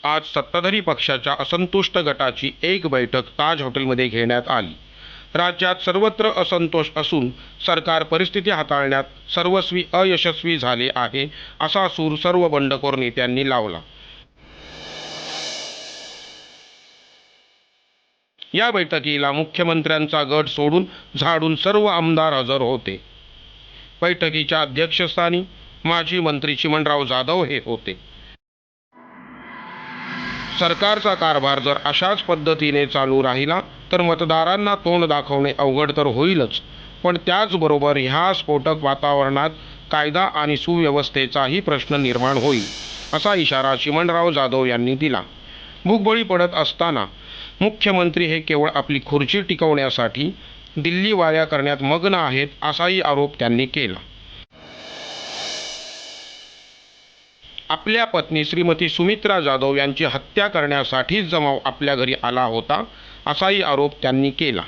आज सत्ताधारी पक्षाच्या असंतुष्ट गटाची एक बैठक ताज हॉटेलमध्ये घेण्यात आली. राज्यात सर्वत्र असंतोष असून सरकार परिस्थिती हाताळण्यात सर्वस्वी अयशस्वी झाले आहे, असा सूर सर्व बंडखोर नेत्यांनी लावला. या बैठकीला मुख्यमंत्र्यांचा गट सोडून झाडून सर्व आमदार हजर होते. बैठकीच्या अध्यक्षस्थानी माजी मंत्री चिमणराव जाधव हे होते. सरकारचा कारभार जर अशाच पद्धतीने चालू राहिला तर मतदारांना तोंड दाखवणे अवघड तर होईलच, पण त्याचबरोबर ह्या स्फोटक वातावरणात कायदा आणि सुव्यवस्थेचाही प्रश्न निर्माण होईल, असा इशारा चिमणराव जाधव यांनी दिला. भूकबळी पडत असताना मुख्यमंत्री हे केवळ आपली खुर्ची टिकवण्यासाठी दिल्ली वाऱ्या करण्यात मग्न आहेत, असाही आरोप त्यांनी केला. आपल्या पत्नी श्रीमती सुमित्रा जाधव यांची हत्या करण्यासाठीच जमाव आपल्या घरी आला होता, असाही आरोप त्यांनी केला.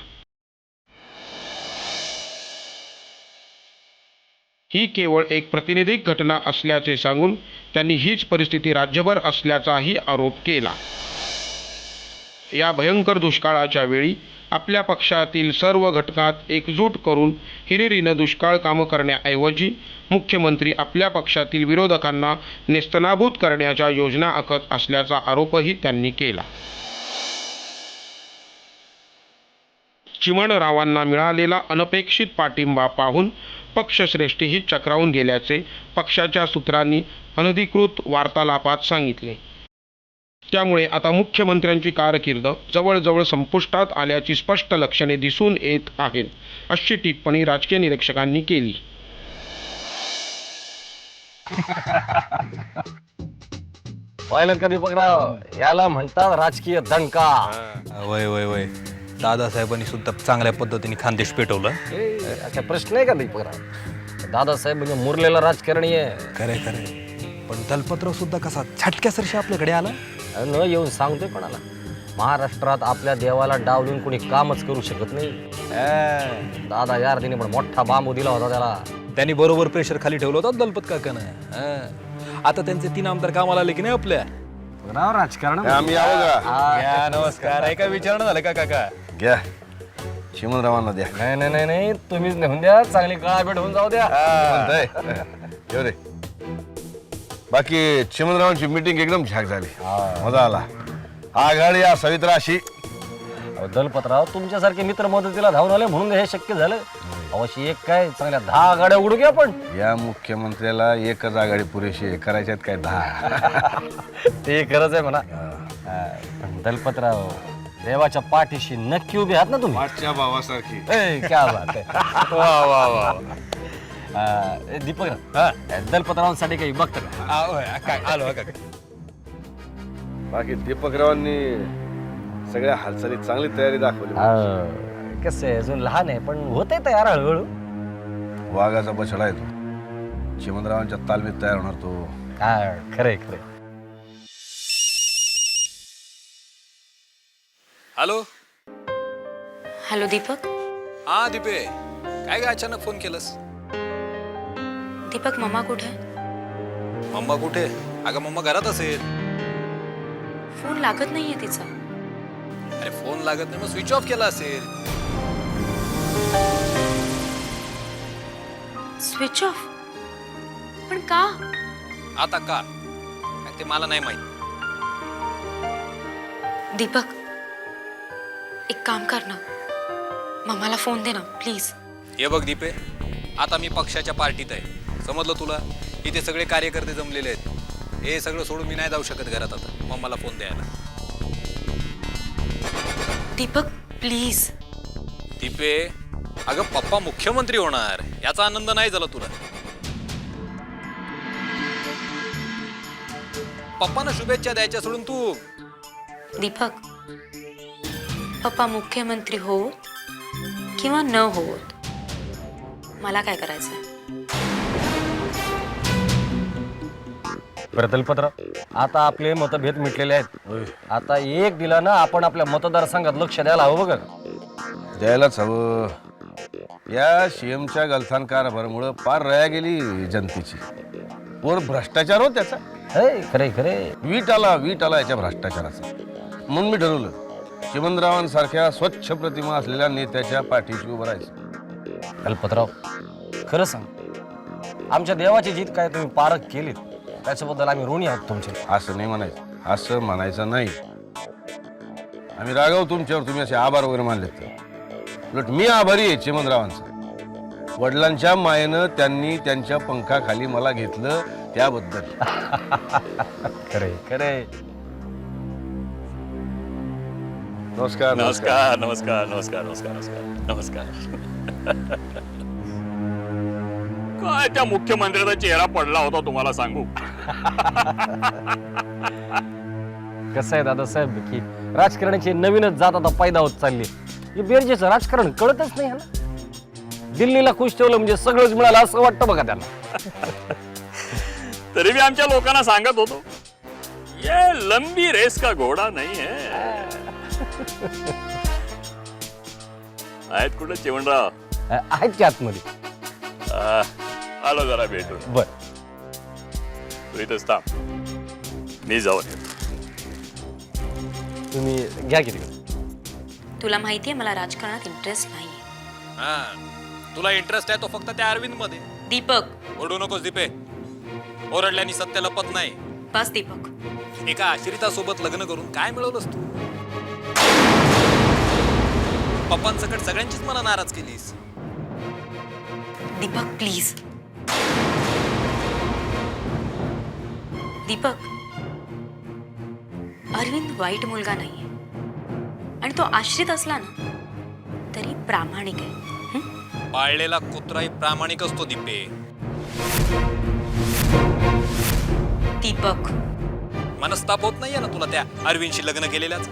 ही केवळ एक प्रातिनिधिक घटना असल्याचे सांगून त्यांनी हीच परिस्थिती राज्यभर असल्याचाही आरोप केला. या भयंकर दुष्काळाच्या वेळी आपल्या पक्षातील सर्व घटकात एकजूट करून हिरिरीनं दुष्काळ कामं करण्याऐवजी मुख्यमंत्री आपल्या पक्षातील विरोधकांना नेस्तनाबूत करण्याच्या योजना आखत असल्याचा आरोपही त्यांनी केला. चिमणरावांना मिळालेला अनपेक्षित पाठिंबा पाहून पक्षश्रेष्ठीही चक्रावून गेल्याचे पक्षाच्या सूत्रांनी अनधिकृत वार्तालापात सांगितले. त्यामुळे आता मुख्यमंत्र्यांची कारकीर्द जवळजवळ संपुष्टात आल्याची स्पष्ट लक्षणे दिसून येत आहेत, अशी टिप्पणी राजकीय निरीक्षकांनी केली. पाहिलं कधी बघा, याला म्हणतात राजकीय दणका. वय वय वय दादासाहेबांनी सुद्धा चांगल्या पद्धतीने खानदेश पेटवलं. अच्छा प्रश्न आहे का दीपकराव? दादासाहेब म्हणजे मुरलेला राजकारणी आहे. खरे खरे, पण दलपत्र सुद्धा कसा छटक्यासरशी आपल्याकडे आला. न येऊन सांगतोय कोणाला, महाराष्ट्रात आपल्या देवाला डावलून कोणी कामच करू शकत नाही. दादा यार दिने पण मोठा बांबू दिला होता त्याला. त्यांनी बरोबर प्रेशर खाली ठेवलं होतं दलपत काकानं. आता त्यांचे 3 आमदार कामाला आले की नाही आपल्या राजकारण. आम्ही यावं का? नमस्कार. ऐका विचारणं झालं का काका? घ्या चिमणरावांना द्या. नाही नाही नाही नाही, तुम्हीच नेऊन द्या, चांगली काळा भेट होऊन जाऊ द्या. म्हणताय? येऊ रे. बाकी चिमणरावांची मीटिंग एकदम झाक झाली, मजा आला. आघाडी असावी तर अशी. दलपतराव तुमच्यासारखे मित्र मदतीला धावून आले म्हणून हे शक्य झालं. अवश्य एक काय चांगल्या 10 गाड्या उडू घ्या. पण या मुख्यमंत्र्याला एकच आघाडी पुरेशी आहे, करायच्यात काय 10? ते खरंच आहे म्हणा. पण दलपतराव देवाच्या पाठीशी नक्की उभे आहात ना तुम्ही? मागच्या भावासारखी. क्या बात आहे. वा वा वा. दीपकराव दलपतरावांसाठी काही बघतं का? आलो काका. बाकी दीपकरावांनी सगळ्या हालचाली चांगली तयारी दाखवली. कसं आहे, अजून लहान आहे पण होते तयार हळूहळू. वाघाचा बछडा आहे तो. चिमणरावांच्या तालमीत तयार होणार तो. खरंय खरंय. हॅलो. हॅलो दीपक. हा दीपे, काय ग अचानक फोन केलंस? दीपक मम्मा कुठे? मम्मा कुठे? अगं मम्मा घरात असेल. फोन लागत नाहीये तिचा. अरे फोन लागत नाही मग स्विच ऑफ केला असेल. Switch off? पण का? आता का ते मला नाही माहित. दीपक एक काम कर ना, मम्माला फोन दे ना प्लीज. हे बघ दीपे, आता मी पक्षाच्या पार्टीत आहे, समजलं तुला? इथे सगळे कार्यकर्ते जमलेले आहेत. हे सगळं सोडून मी नाही जाऊ शकत घरात आता मम्माला फोन द्यायला. दीपक प्लीज. दीपे अगं पप्पा मुख्यमंत्री होणार याचा आनंद नाही झाला तुला? पप्पांना शुभेच्छा द्यायच्या सोडून तू. दीपक पप्पा मुख्यमंत्री होत किंवा न होत, मला काय करायचंय? दलपतराव आता आपले मतभेद मिटलेले आहेत. आता एक दिला ना आपण आपल्या मतदारसंघात लक्ष द्यायला हवं. बघा द्यायलाच हवं. या सीएमच्या गलथान कारभारामुळं पार रया गेली जनतेची. वर भ्रष्टाचार हो त्याचा. खरे खरे. वीट आला याच्या भ्रष्टाचाराचा. म्हणून मी ठरवलं चिमणरावांसारख्या स्वच्छ प्रतिमा असलेल्या नेत्याच्या पाठीशी उभं राहायचं. कल्पतराव, खरं सांग, आमच्या देवाची जीत काय तुम्ही पारख केलीत त्याच्याबद्दल आम्ही ऋणी आहोत तुमचे. असं नाही म्हणायचं, असं म्हणायचं नाही. आम्ही रागाव तुमच्यावर, तुम्ही असे आभार वगैरे मानलेत तर. उलट मी आभारी आहे चिमणरावांचा. वडिलांच्या मायेनं त्यांनी त्यांच्या पंखाखाली मला घेतलं त्याबद्दल. खरे खरे. नमस्कार. नमस्कार नमस्कार नमस्कार नमस्कार नमस्कार नमस्कार. काय त्या मुख्यमंत्र्याचा चेहरा पडला होता तुम्हाला सांगू. कसं आहे दादासाहेब की राजकारणाची नवीनच जात आता पैदा होत चालली. हे बेरजेचं राजकारण कळतच नाही ना. दिल्लीला खुश ठेवलं म्हणजे सगळंच मिळालं असं वाटतं बघा त्यांना. तरी मी आमच्या लोकांना सांगत होतो, ये लंबी रेस का घोडा नाही है. आहेत कुठं चिमणराव? आहेत की आतमध्ये. आलो जरा भेटून. बर, तू इथंच थांब, मी जाऊन येतो. तुम्ही घ्या किती. तुला माहितीये मला राजकारणात इंटरेस्ट नाहीये. हा, तुला इंटरेस्ट आहे तो फक्त त्या अरविंद मध्ये. दीपक, ओरडू नकोस दीपे. ओरडल्याने सत्य लपत नाही. बस दीपक. एका आश्रितासोबत लग्न करून काय मिळवलंस तू? पप्पांसकट सगळ्यांचीच मला नाराज केलीस. दीपक प्लीज. दीपक, अरविंद वाईट मुलगा नाहीये आणि तो आश्रित असला ना तरी प्रामाणिक आहे. पाळलेला कुत्राही प्रामाणिक असतो दीपे. दीपक, मनस्ताप होत नाहीये ना तुला त्या अरविंदशी लग्न केलेल्याच?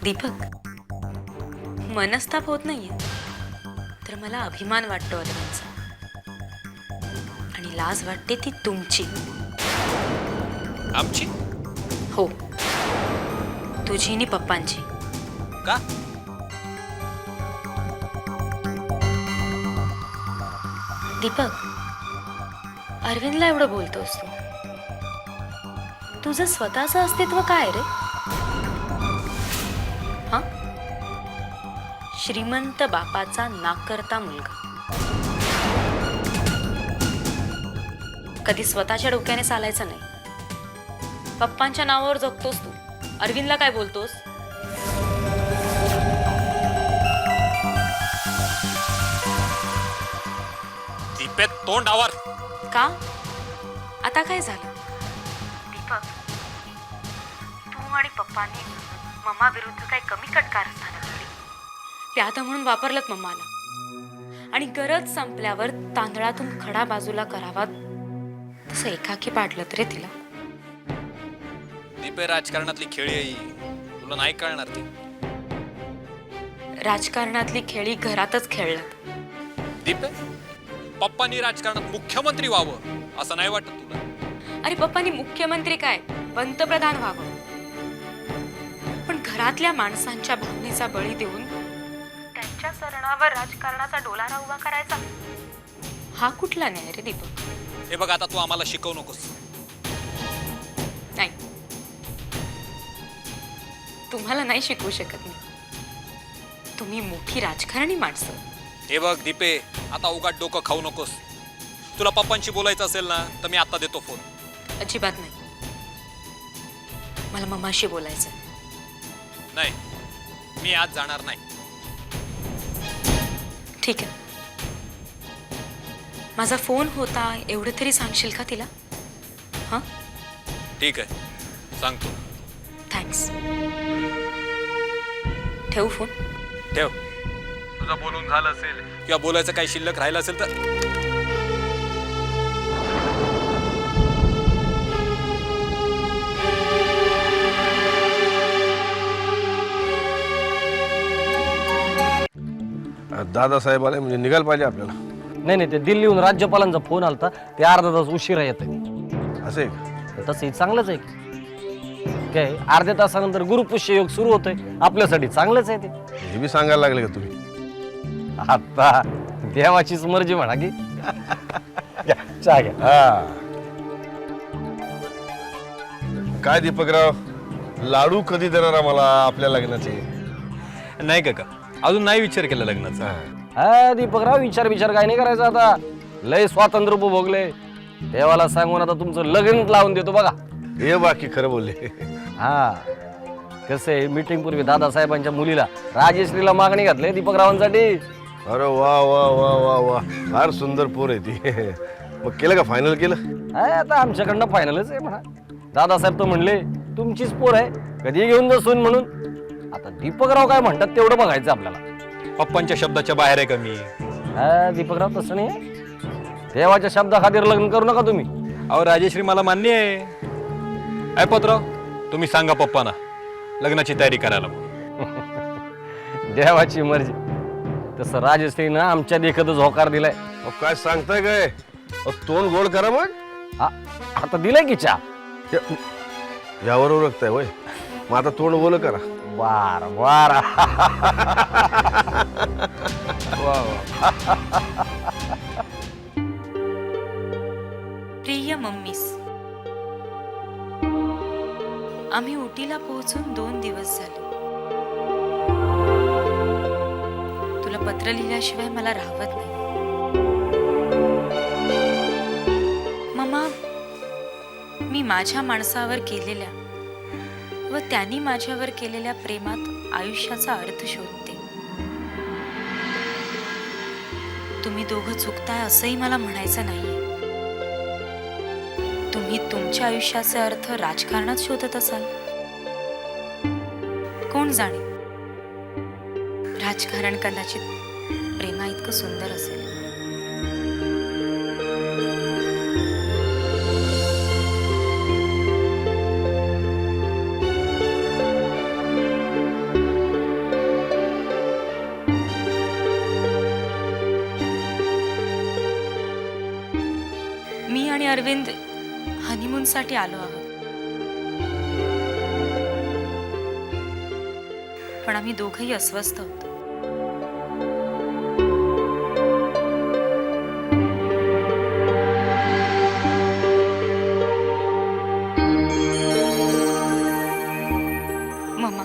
दीपक, मनस्ताप होत नाहीये तर मला अभिमान वाटतो अरविंदचा. आणि लाज वाटते ती तुमची. आमची? हो, तुझी आणि पप्पांची. का? दीपक, अरविंदला एवढं बोलतोस तू. तुझं स्वतःचं अस्तित्व काय रे? हा, श्रीमंत बापाचा नाकर्ता मुलगा. कधी स्वतःच्या डोक्याने चालायचं नाही. पप्पांच्या नावावर जगतोस तू. अरविंदला काय बोलतोस? दीपे तोंड आवर. का? आता काय झालं? दीपक, तू आणि पप्पाने मम्मा विरुद्ध काही कमी कारस्थानं केली. प्यादा म्हणून वापरलत मम्माला आणि गरज संपल्यावर तांदळातून खडा बाजूला करावा तसं एकाकी पाडलं रे तिला. दीपे राजकारणातली खेळी आहे, तुला नाही कळणार ती. राजकारणातली खेळी घरातच खेळलात. दीपे, पप्पांनी राजकारणात मुख्यमंत्री व्हावं असं नाही वाटत तुला? अरे पप्पांनी मुख्यमंत्री काय पंतप्रधान व्हावं, पण घरातल्या माणसांच्या भावनेचा बळी देऊन त्यांच्या सरणावर राजकारणाचा डोलारा उभा करायचा हा कुठला न्याय रे दीपक? हे बघ, आता तू आम्हाला शिकवू नकोस. नाही, तुम्हाला नाही शिकवू शकत मी. तुम्ही मोठी राजकारणी माणसं. हे बघ दीपे, आता उगाच डोकं खाऊ नकोस. तुला पप्पांशी बोलायचं असेल ना तर मी आता देतो फोन. अजिबात नाही, मला मम्माशी बोलायचं. नाही, मी आज जाणार नाही. ठीक आहे, माझा फोन होता एवढं तरी सांगशील का तिला? हां, ठीक आहे, सांगतो. थँक्स. ठेवू फोन? ठेव. तुझं बोलून झालं असेल किंवा बोलायचं काही शिल्लक राहिलं असेल तर दादासाहेब आले म्हणजे निघायला पाहिजे आपल्याला. नाही, ते दिल्लीहून राज्यपालांचा फोन आलता. ते अर्धा तास उशिरा येत. असं आहे का? तसंही चांगलंच आहे की. काय अर्ध्या तासानंतर गुरुपुष्य योग सुरू होतोय, आपल्यासाठी चांगलंच आहे ते. हे बी सांगायला लागले का तुम्ही? आता देवाचीच मर्जी म्हणा की. घ्या, चहा घ्या. हा काय दीपकराव, लाडू कधी देणार आम्हाला आपल्या लग्नाचे? नाही काका, अजून नाही विचार केला लग्नाचा. हा दीपकराव, विचार काय नाही करायचा आता. लय स्वातंत्र्य उपभोगले. देवाला सांगून आता तुमचं लग्न लावून देतो बघा. हे बाकी खरं बोलले. हा कसं आहे, मीटिंग पूर्वी दादासाहेबांच्या मुलीला राजेश्रीला मागणी घातली दीपकरावांसाठी. अरे वा वा वा वा वा, फार सुंदर पोर आहे ती. मग केलं का, फायनल केलं? हा आता आमच्याकडनं फायनलच आहे म्हणा. दादासाहेब तर म्हणले तुमचीच पोर आहे, कधी घेऊन जासून म्हणून. आता दीपकराव काय म्हणतात तेवढं बघायचं आपल्याला. पप्पांच्या शब्दाच्या बाहेर आहे का मी? हा दीपकराव तसं नाही, देवाच्या शब्दाखातीर लग्न करू नका तुम्ही. अहो राजेश्री मला मान्य आहे. ऐपतराव, तुम्ही सांगा पप्पांना लग्नाची तयारी करायला. देवाची मर्जी. तसं राजश्रीनं आमच्या देखतच होकार दिलाय. अहो, काय सांगताय काय? अहो, तोंड गोड करा मग. हा, आता दिलाय की चहा. यावर ओळखताय वय, मग आता तोंड बोल करा. वार वार. प्रिय मम्मीस, आम्ही उटीला पोहोचून 2 दिवस झाले. तुला पत्र लिहिल्याशिवाय मला राहवत नाही. मम्मा, मी माझ्या माणसावर केलेल्या व त्यांनी माझ्यावर केलेल्या प्रेमात आयुष्याचा अर्थ शोधते. तुम्ही दोघं चुकताय असंही मला म्हणायचं नाहीये. तुम्ही तुमच्या आयुष्याचे अर्थ राजकारणात शोधत असाल. कोण जाणे, राजकारण कदाचित प्रेमा इतकं सुंदर असेल. मी आणि अरविंद हनीमूनसाठी आलो आहोत, पण आम्ही दोघंही अस्वस्थ आहोत. मम्मा,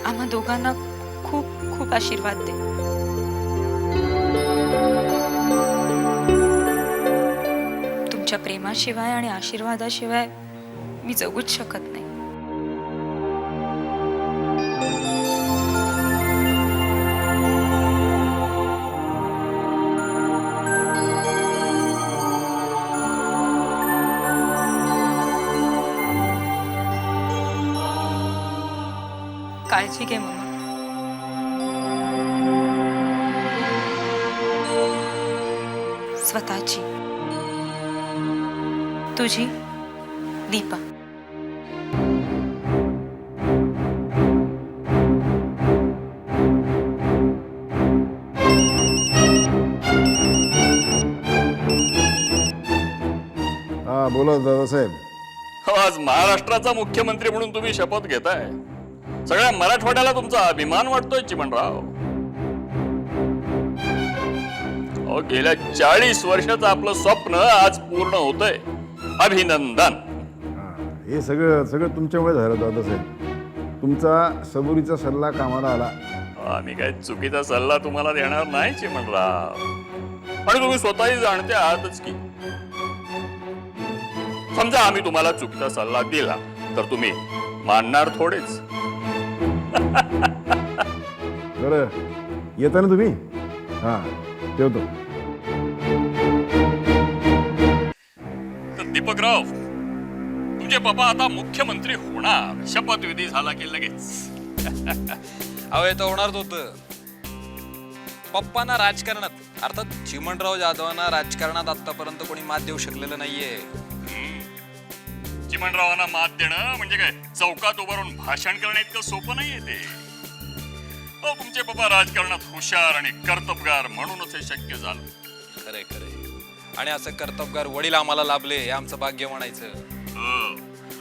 आम्हा दोघांना खूप खूप आशीर्वाद दे. तुमच्या प्रेमाशिवाय आणि आशीर्वादाशिवाय मी जगूच शकत नाही. काळजी घे मम्मा. स्वतःची. तुझी दीपा. हा बोला दादासाहेब. आज महाराष्ट्राचा मुख्यमंत्री म्हणून तुम्ही शपथ घेताय. सगळ्या मराठवाड्याला तुमचा अभिमान वाटतोय चिमणराव. अहो, गेल्या 40 वर्षाचं आपलं स्वप्न आज पूर्ण होतंय. अभिनंदन. हे सगळं तुमच्यामुळे झालं दादासाहेब. तुमचा सबुरीचा सल्ला कामाला आला. आम्ही काय चुकीचा सल्ला तुम्हाला देणार नाही चिमणराव, आणि तुम्ही स्वतःही जाणते आहातच की. समजा आम्ही तुम्हाला चुकीचा सल्ला दिला तर तुम्ही मानणार थोडेच. बरं, येता ना तुम्ही? हा, ठेवतो. तर दीपकराव, तुमचे पप्पा आता मुख्यमंत्री होणार. शपथविधी झाला की लगेच. अहो हे तर होणारच होतं. पप्पांना राजकारणात, अर्थात चिमणराव जाधवांना राजकारणात आतापर्यंत कोणी मात देऊ शकलेलं नाहीये. चिमणरावांना मात देणं म्हणजे काय चौकात उभारून भाषण करणं इतकं सोपं नाहीये ते. अहो, तुमचे पप्पा राजकारणात हुशार आणि कर्तबगार म्हणूनच हे शक्य झालं. खरंय खरंय. आणि असं कर्तबगार वडील आम्हाला लाभले हे आमचं भाग्य म्हणायचं. हो.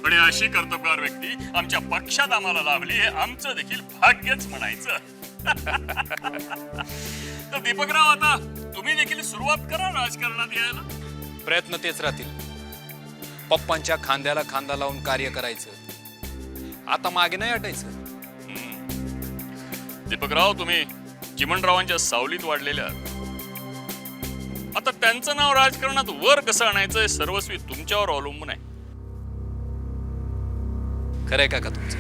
आणि अशी कर्तबगार व्यक्ती आमच्या पक्षात आम्हाला लाभली हे आमचं देखील भाग्यच म्हणायचं. तर दीपकराव, आता तुम्ही देखील सुरुवात करा राजकारणात यायला. प्रयत्न तेच राहतील. पप्पांच्या खांद्याला खांदा लावून कार्य करायचं. आता मागे नाही हटायचं. दीपकराव, तुम्ही चिमणरावांच्या सावलीत वाढलेल्या आहात. आता त्यांचं नाव राजकारणात वर कसं आणायचं हे सर्वस्वी तुमच्यावर अवलंबून आहे. खरंय काका तुमचं.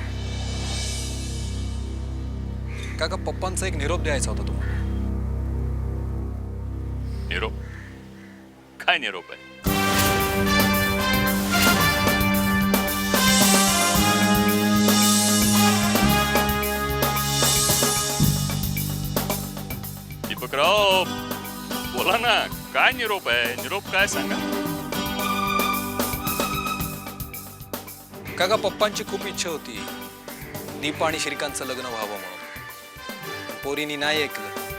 काका, पप्पांचा एक निरोप द्यायचा होता तुम्हाला. निरोप? काय निरोप आहे? दीपकराव, बोला ना, काय निरोप आहे? निरोप काय सांगा. काका, पप्पांची खूप इच्छा होती दीपा आणि श्रीकांतचं लग्न व्हावं म्हणून. पोरीनी नाही ऐकलं.